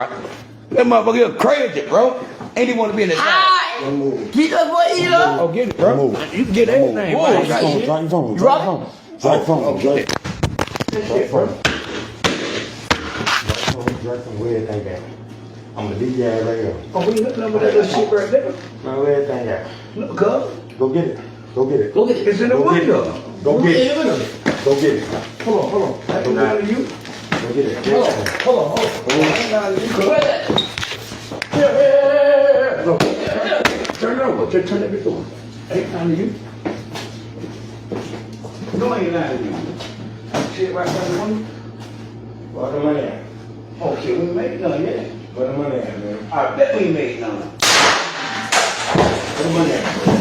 That motherfucker here crazy, bro. Ain't even want to be in the Hi. Get up, boy, eat up. Oh, get it, bro. You can get everything. Whoa, Right? drop your phone. Drop your phone. Drop Drop your phone. Drop your phone. Drop some weird thing out. I'm gonna leave your ass right here. Oh, we looking over that little shit right there. Man, weird thing out. Look, cuz. Go get it. Go get it. Go get it. It's in the Go get window. it. Go get it. Go get it. Hold on. I ain't mad at you. Go get it. Hold on. I ain't mad at you, cuz. Yeah. Look, turn it over. Just turn that bitch over. Ain't mad at you. No, I ain't mad at you. Shit right there in the window. Where the money at? Oh, shit, we ain't made none yet. Where the money at, man? I bet we ain't made none. Where the money at?